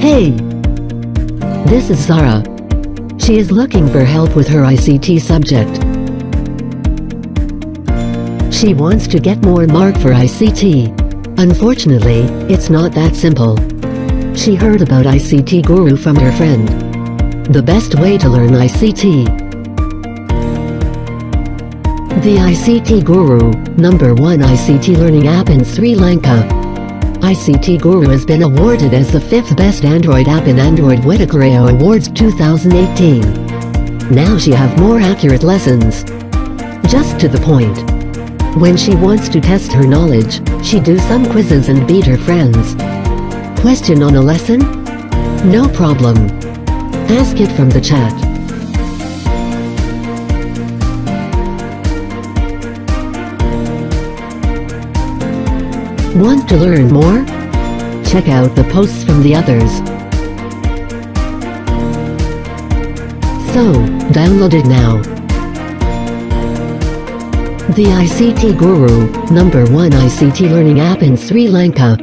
Hey! This is Zara. She is looking for help with her ICT subject. She wants to get more mark for ICT. Unfortunately, it's not that simple. She heard about ICT Guru from her friend. The best way to learn ICT. The ICT Guru, #1 ICT learning app in Sri Lanka. ICT Guru has been awarded as the 5th best Android app in Android Witakario Awards 2018. Now she have more accurate lessons. Just to the point. When she wants to test her knowledge, she do some quizzes and beat her friends. Question on a lesson? No problem. Ask it from the chat. Want to learn more? Check out the posts from the others. So, download it now. The ICT Guru, #1 ICT learning app in Sri Lanka.